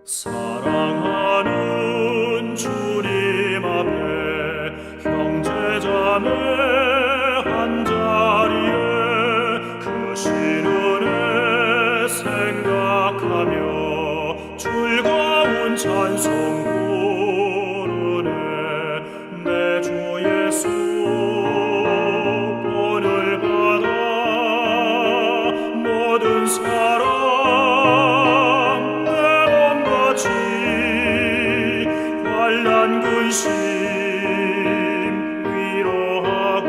사랑하는 주님 앞에 형제자매 한자리에 그 신은혜 생각하며 즐거운 찬송 부르네. 내 주 예수 본을 받아 모든 사람 근심 위로하고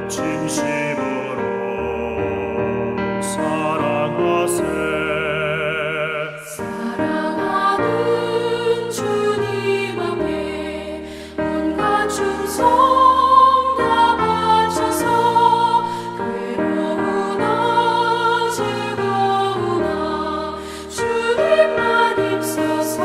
진심으로 사랑하세. 사랑하는 주님 앞에 온갖 충성 다 바쳐서 괴로우나 즐거우나 주님만 입소서.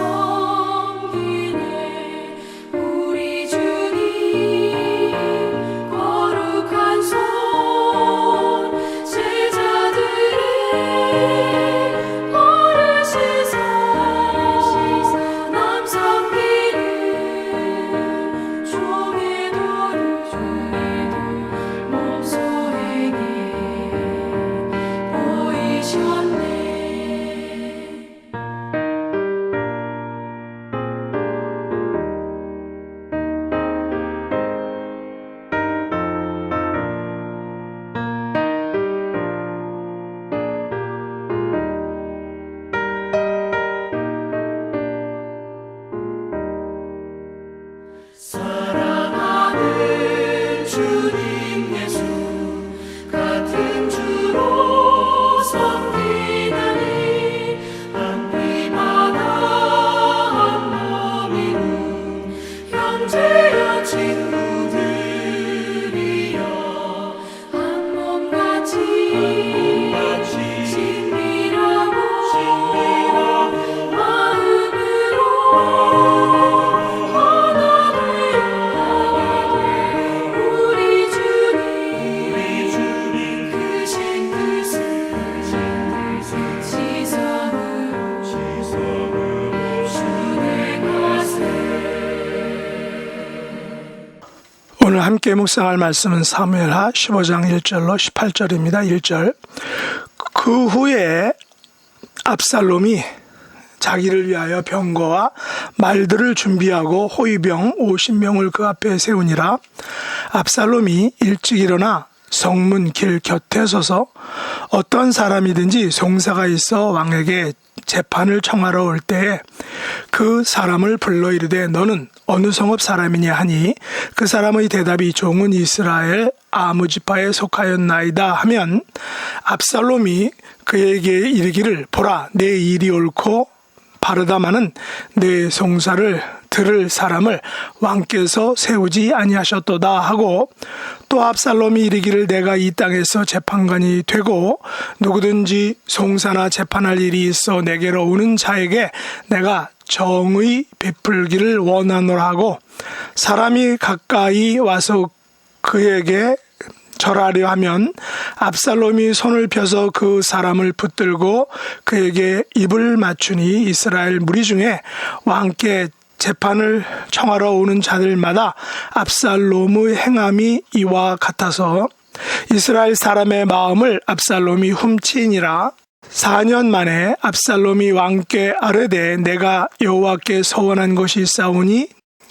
사랑하는 주님 예수 같은 주로 섬기나니 한 피마다 한 몸이루 형제여 친구들이여 한 몸같이 친밀하고 마음으로 오늘 함께 묵상할 말씀은 사무엘하 15장 1절로 18절입니다. 1절. 그 후에 압살롬이 자기를 위하여 병거와 말들을 준비하고 호위병 50명을 그 앞에 세우니라. 압살롬이 일찍 일어나 성문 길 곁에 서서 어떤 사람이든지 송사가 있어 왕에게 재판을 청하러 올 때에 그 사람을 불러 이르되 너는 어느 성읍 사람이냐 하니 그 사람의 대답이 종은 이스라엘 아무 지파에 속하였나이다 하면 압살롬이 그에게 이르기를 보라 내 일이 옳고 바르다마는 내 송사를 들을 사람을 왕께서 세우지 아니하셨도다 하고 또 압살롬이 이르기를 내가 이 땅에서 재판관이 되고 누구든지 송사나 재판할 일이 있어 내게로 오는 자에게 내가 정의 베풀기를 원하노라 하고 사람이 가까이 와서 그에게 절하려 하면 압살롬이 손을 펴서 그 사람을 붙들고 그에게 입을 맞추니 이스라엘 무리 중에 왕께 재판을 청하러 오는 자들마다 압살롬의 행함이 이와 같아서 이스라엘 사람의 마음을 압살롬이 훔치니라. 4년 만에 압살롬이 왕께 아뢰되 내가 여호와께 서원한 것이 있사오니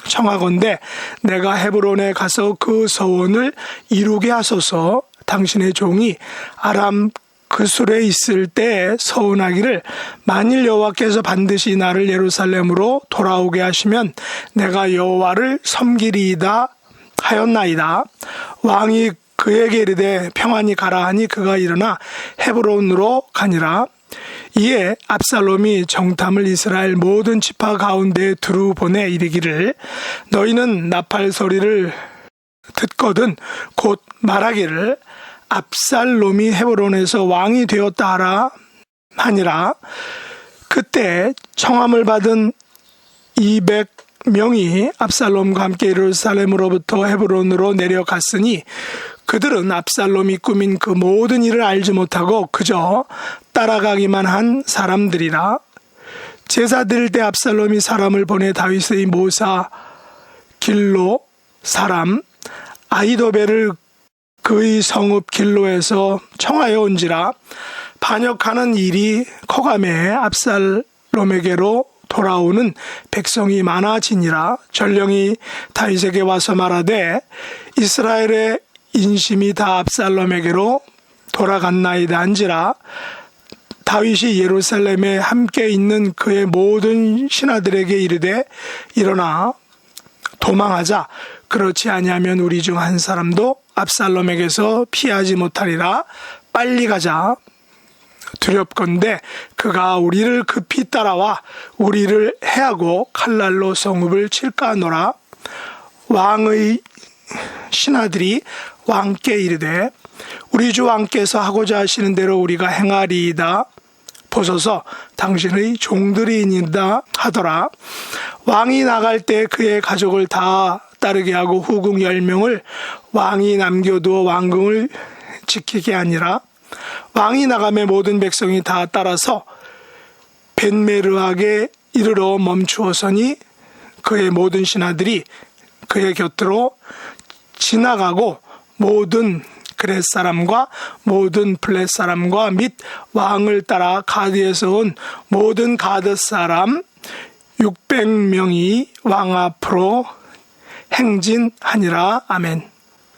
청하건대 내가 헤브론에 가서 그 서원을 이루게 하소서. 당신의 종이 아람 그술에 있을 때 서원하기를 만일 여호와께서 반드시 나를 예루살렘으로 돌아오게 하시면 내가 여호와를 섬기리이다 하였나이다. 왕이 그에게 이르되 평안히 가라 하니 그가 일어나 헤브론으로 가니라. 이에 압살롬이 정탐을 이스라엘 모든 지파 가운데 두루 보내 이르기를 너희는 나팔 소리를 듣거든 곧 말하기를 압살롬이 헤브론에서 왕이 되었다 하라 하니라. 그때 청함을 받은 200명이 압살롬과 함께 예루살렘으로부터 헤브론으로 내려갔으니 그들은 압살롬이 꾸민 그 모든 일을 알지 못하고 그저 따라가기만 한 사람들이라. 제사 드릴 때 압살롬이 사람을 보내 다윗의 모사 길로 사람 아히도벨을 그의 성읍 길로에서 청하여 온지라 반역하는 일이 커감해 압살롬에게로 돌아오는 백성이 많아지니라. 전령이 다윗에게 와서 말하되 이스라엘의 인심이 다 압살롬에게로 돌아갔나이다 한지라. 다윗이 예루살렘에 함께 있는 그의 모든 신하들에게 이르되 일어나 도망하자. 그렇지 아니하면 우리 중 한 사람도 압살롬에게서 피하지 못하리라. 빨리 가자. 두렵건대 그가 우리를 급히 따라와 우리를 해하고 칼날로 성읍을 칠까 하노라. 왕의 신하들이 왕께 이르되 우리 주 왕께서 하고자 하시는 대로 우리가 행하리이다. 보소서 당신의 종들이니이다 하더라. 왕이 나갈 때 그의 가족을 다 따르게 하고 후궁 10명을 왕이 남겨두어 왕궁을 지키게 하니라. 왕이 나가매 모든 백성이 다 따라서 벳메르하게 이르러 멈추어서니 그의 모든 신하들이 그의 곁으로 지나가고 모든 그렛 사람과 모든 블렛 사람과 및 왕을 따라 가드에서 온 모든 가드 사람 600명이 왕 앞으로 행진하니라. 아멘.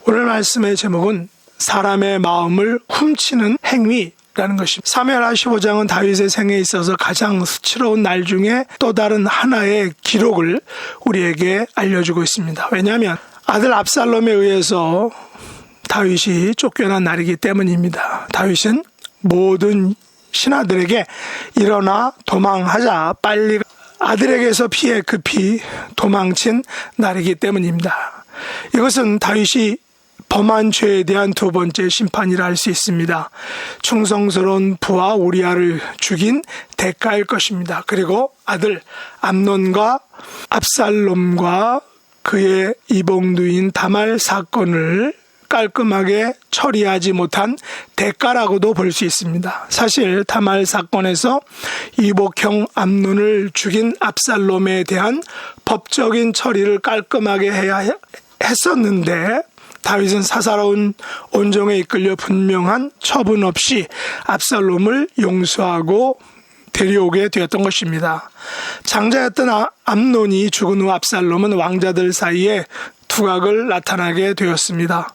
오늘 말씀의 제목은 사람의 마음을 훔치는 행위라는 것입니다. 사무엘하 15장은 다윗의 생에 있어서 가장 수치로운 날 중에 또 다른 하나의 기록을 우리에게 알려주고 있습니다. 왜냐하면 아들 압살롬에 의해서 다윗이 쫓겨난 날이기 때문입니다. 다윗은 모든 신하들에게 일어나 도망하자, 빨리 아들에게서 피해 급히 도망친 날이기 때문입니다. 이것은 다윗이 범한 죄에 대한 두 번째 심판이라 할 수 있습니다. 충성스러운 부하 우리아를 죽인 대가일 것입니다. 그리고 아들 암논과 압살롬과 그의 이봉두인 다말 사건을 깔끔하게 처리하지 못한 대가라고도 볼 수 있습니다. 사실 다말 사건에서 이복형 암논을 죽인 압살롬에 대한 법적인 처리를 깔끔하게 해야 했었는데 다윗은 사사로운 온정에 이끌려 분명한 처분 없이 압살롬을 용서하고 데려오게 되었던 것입니다. 장자였던 암논이 죽은 후 압살롬은 왕자들 사이에 두각을 나타나게 되었습니다.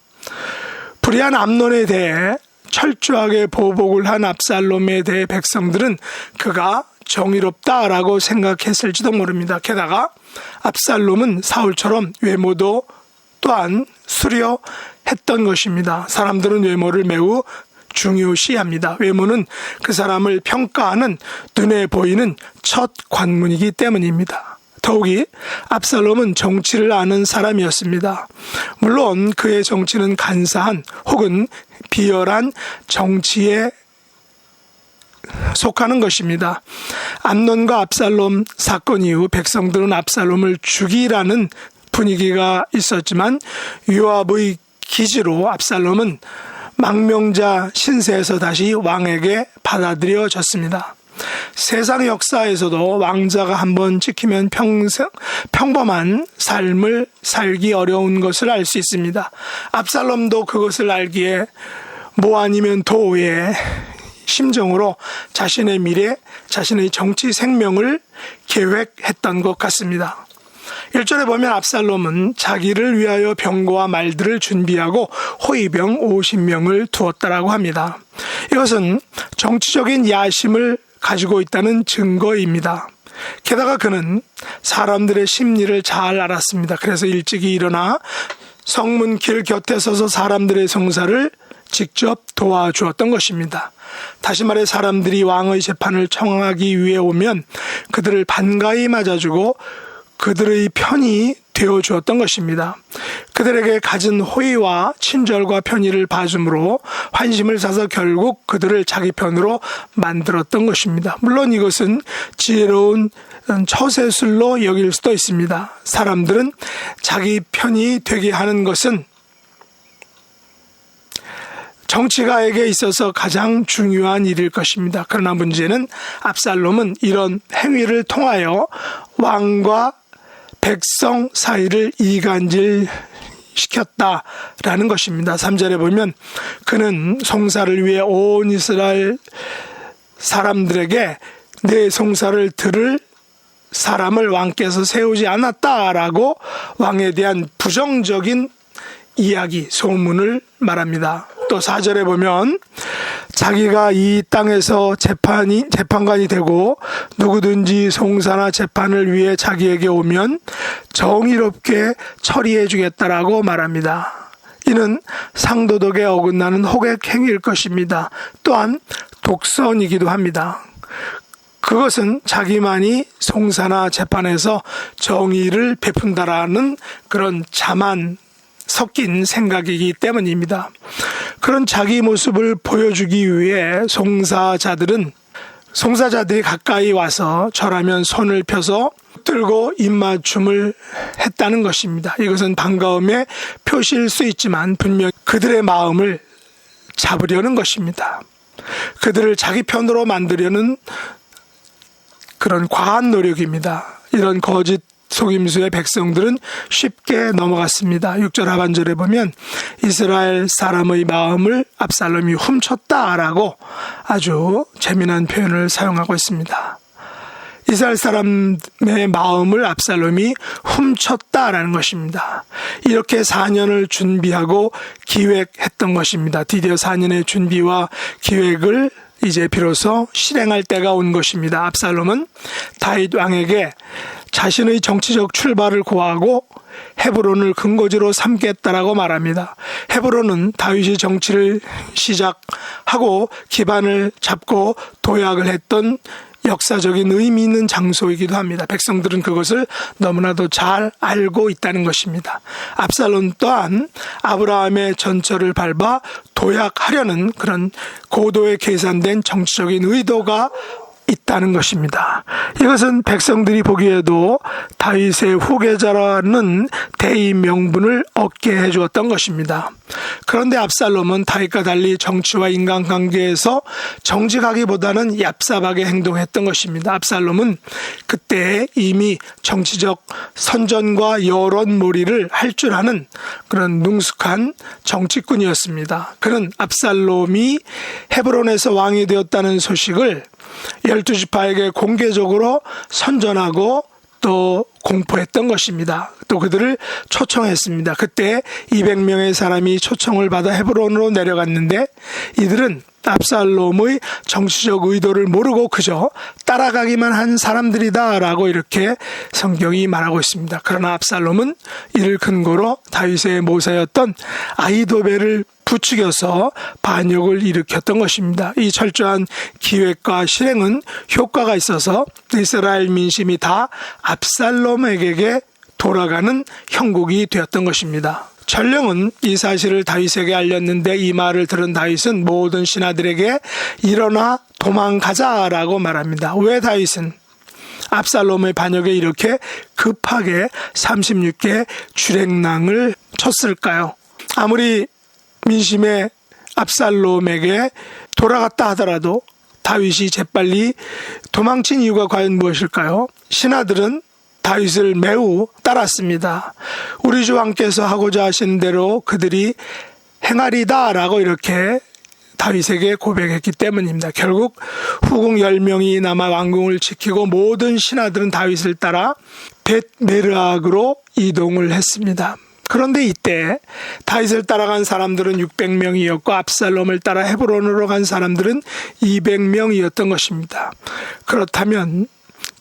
불의한 암논에 대해 철저하게 보복을 한 압살롬에 대해 백성들은 그가 정의롭다라고 생각했을지도 모릅니다. 게다가 압살롬은 사울처럼 외모도 또한 수려했던 것입니다. 사람들은 외모를 매우 중요시합니다. 외모는 그 사람을 평가하는 눈에 보이는 첫 관문이기 때문입니다. 더욱이 압살롬은 정치를 아는 사람이었습니다. 물론 그의 정치는 간사한 혹은 비열한 정치에 속하는 것입니다. 암논과 압살롬 사건 이후 백성들은 압살롬을 죽이라는 분위기가 있었지만 요압의 기지로 압살롬은 망명자 신세에서 다시 왕에게 받아들여졌습니다. 세상 역사에서도 왕자가 한번 찍히면 평범한 삶을 살기 어려운 것을 알 수 있습니다. 압살롬도 그것을 알기에 뭐 아니면 도의 심정으로 자신의 미래, 자신의 정치 생명을 계획했던 것 같습니다. 1절에 보면 압살롬은 자기를 위하여 병거와 말들을 준비하고 호위병 50명을 두었다라고 합니다. 이것은 정치적인 야심을 가지고 있다는 증거입니다. 게다가 그는 사람들의 심리를 잘 알았습니다. 그래서 일찍이 일어나 성문 길 곁에 서서 사람들의 성사를 직접 도와주었던 것입니다. 다시 말해 사람들이 왕의 재판을 청하기 위해 오면 그들을 반가이 맞아주고 그들의 편이 되어주었던 것입니다. 그들에게 가진 호의와 친절과 편의를 봐줌으로 환심을 사서 결국 그들을 자기 편으로 만들었던 것입니다. 물론 이것은 지혜로운 처세술로 여길 수도 있습니다. 사람들은 자기 편이 되게 하는 것은 정치가에게 있어서 가장 중요한 일일 것입니다. 그러나 문제는 압살롬은 이런 행위를 통하여 왕과 백성 사이를 이간질 시켰다라는 것입니다. 3절에 보면 그는 송사를 위해 온 이스라엘 사람들에게 내 송사를 들을 사람을 왕께서 세우지 않았다라고 왕에 대한 부정적인 이야기, 소문을 말합니다. 또 4절에 보면 자기가 이 땅에서 재판관이 되고 누구든지 송사나 재판을 위해 자기에게 오면 정의롭게 처리해 주겠다라고 말합니다. 이는 상도덕에 어긋나는 호객 행위일 것입니다. 또한 독선이기도 합니다. 그것은 자기만이 송사나 재판에서 정의를 베푼다라는 그런 자만 섞인 생각이기 때문입니다. 그런 자기 모습을 보여주기 위해 송사자들이 가까이 와서 절하면 손을 펴서 들고 입맞춤을 했다는 것입니다. 이것은 반가움의 표시일 수 있지만 분명 그들의 마음을 잡으려는 것입니다. 그들을 자기 편으로 만들려는 그런 과한 노력입니다. 이런 거짓 속임수의 백성들은 쉽게 넘어갔습니다. 6절 하반절에 보면 이스라엘 사람의 마음을 압살롬이 훔쳤다라고 아주 재미난 표현을 사용하고 있습니다. 이스라엘 사람의 마음을 압살롬이 훔쳤다라는 것입니다. 이렇게 4년을 준비하고 기획했던 것입니다. 드디어 4년의 준비와 기획을 이제 비로소 실행할 때가 온 것입니다. 압살롬은 다윗 왕에게 자신의 정치적 출발을 고하고 헤브론을 근거지로 삼겠다라고 말합니다. 헤브론은 다윗이 정치를 시작하고 기반을 잡고 도약을 했던 역사적인 의미 있는 장소이기도 합니다. 백성들은 그것을 너무나도 잘 알고 있다는 것입니다. 압살롬 또한 아브라함의 전철을 밟아 도약하려는 그런 고도의 계산된 정치적인 의도가 있다는 것입니다. 이것은 백성들이 보기에도 다윗의 후계자라는 대의 명분을 얻게 해주었던 것입니다. 그런데 압살롬은 다윗과 달리 정치와 인간관계에서 정직하기보다는 얍삽하게 행동했던 것입니다. 압살롬은 그때 이미 정치적 선전과 여론몰이를 할 줄 아는 그런 능숙한 정치꾼이었습니다. 그는 압살롬이 헤브론에서 왕이 되었다는 소식을 12지파에게 공개적으로 선전하고 또 공포했던 것입니다. 또 그들을 초청했습니다. 그때 200명의 사람이 초청을 받아 헤브론으로 내려갔는데 이들은 압살롬의 정치적 의도를 모르고 그저 따라가기만 한 사람들이다라고 이렇게 성경이 말하고 있습니다. 그러나 압살롬은 이를 근거로 다윗의 모사였던 아히도벨을 부추겨서 반역을 일으켰던 것입니다. 이 철저한 기획과 실행은 효과가 있어서 이스라엘 민심이 다 압살롬에게 돌아가는 형국이 되었던 것입니다. 전령은 이 사실을 다윗에게 알렸는데 이 말을 들은 다윗은 모든 신하들에게 일어나 도망가자라고 말합니다. 왜 다윗은 압살롬의 반역에 이렇게 급하게 36개 주랭랑을 쳤을까요? 아무리 민심의 압살롬에게 돌아갔다 하더라도 다윗이 재빨리 도망친 이유가 과연 무엇일까요? 신하들은 다윗을 매우 따랐습니다. 우리 주 왕께서 하고자 하신 대로 그들이 행하리다라고 이렇게 다윗에게 고백했기 때문입니다. 결국 후궁 10명이 남아 왕궁을 지키고 모든 신하들은 다윗을 따라 벳메르악으로 이동을 했습니다. 그런데 이때 다윗을 따라간 사람들은 600명이었고 압살롬을 따라 헤브론으로 간 사람들은 200명이었던 것입니다. 그렇다면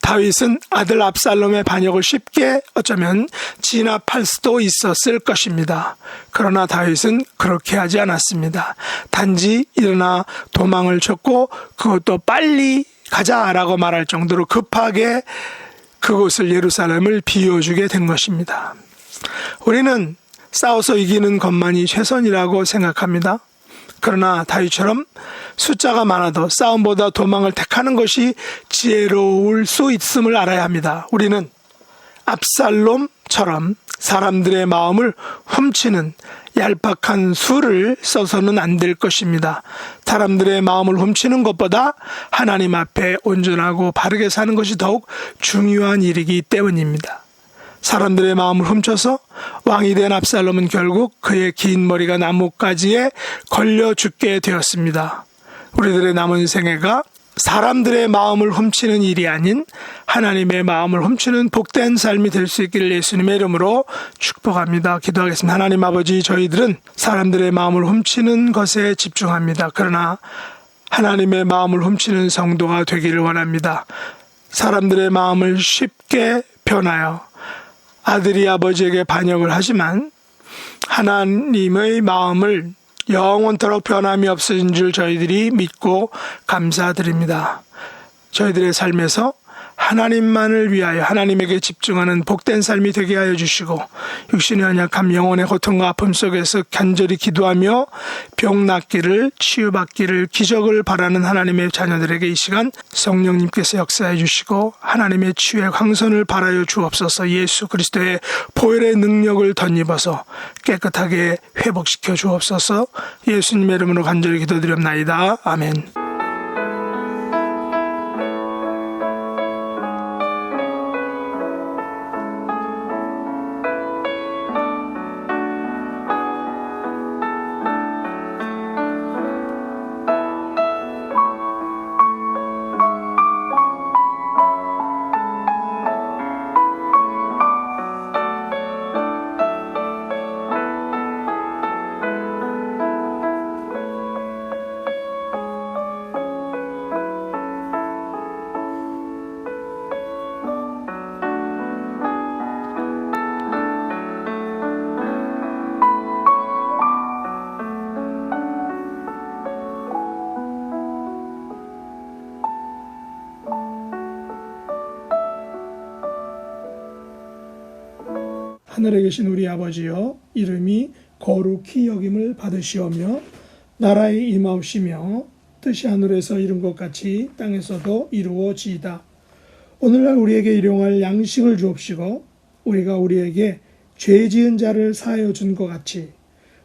다윗은 아들 압살롬의 반역을 쉽게 어쩌면 진압할 수도 있었을 것입니다. 그러나 다윗은 그렇게 하지 않았습니다. 단지 일어나 도망을 쳤고 그것도 빨리 가자라고 말할 정도로 급하게 그곳을 예루살렘을 비워주게 된 것입니다. 우리는 싸워서 이기는 것만이 최선이라고 생각합니다. 그러나 다윗처럼 숫자가 많아도 싸움보다 도망을 택하는 것이 지혜로울 수 있음을 알아야 합니다. 우리는 압살롬처럼 사람들의 마음을 훔치는 얄팍한 수를 써서는 안 될 것입니다. 사람들의 마음을 훔치는 것보다 하나님 앞에 온전하고 바르게 사는 것이 더욱 중요한 일이기 때문입니다. 사람들의 마음을 훔쳐서 왕이 된 압살롬은 결국 그의 긴 머리가 나뭇가지에 걸려 죽게 되었습니다. 우리들의 남은 생애가 사람들의 마음을 훔치는 일이 아닌 하나님의 마음을 훔치는 복된 삶이 될 수 있기를 예수님의 이름으로 축복합니다. 기도하겠습니다. 하나님 아버지, 저희들은 사람들의 마음을 훔치는 것에 집중합니다. 그러나 하나님의 마음을 훔치는 성도가 되기를 원합니다. 사람들의 마음을 쉽게 변하여 아들이 아버지에게 반역을 하지만 하나님의 마음을 영원토록 변함이 없으신 줄 저희들이 믿고 감사드립니다. 저희들의 삶에서 하나님만을 위하여 하나님에게 집중하는 복된 삶이 되게 하여 주시고 육신의 연약함, 영혼의 고통과 아픔 속에서 간절히 기도하며 병 낫기를, 치유받기를, 기적을 바라는 하나님의 자녀들에게 이 시간 성령님께서 역사해 주시고 하나님의 치유의 광선을 발하여 주옵소서. 예수 그리스도의 보혈의 능력을 덧입어서 깨끗하게 회복시켜 주옵소서. 예수님의 이름으로 간절히 기도드립나이다. 아멘. 하늘에 계신 우리 아버지여, 이름이 거룩히 여김을 받으시오며 나라에 임하옵시며 뜻이 하늘에서 이룬 것 같이 땅에서도 이루어지이다. 오늘날 우리에게 일용할 양식을 주옵시고 우리가 우리에게 죄 지은 자를 사하여 준 것 같이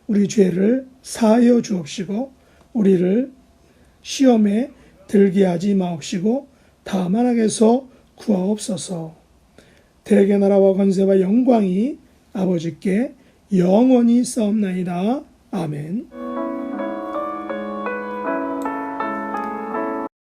우리 죄를 사하여 주옵시고 우리를 시험에 들게 하지 마옵시고 다만 악에서 구하옵소서. 대개 나라와 권세와 영광이 아버지께 영원히 싸움나이다. 아멘.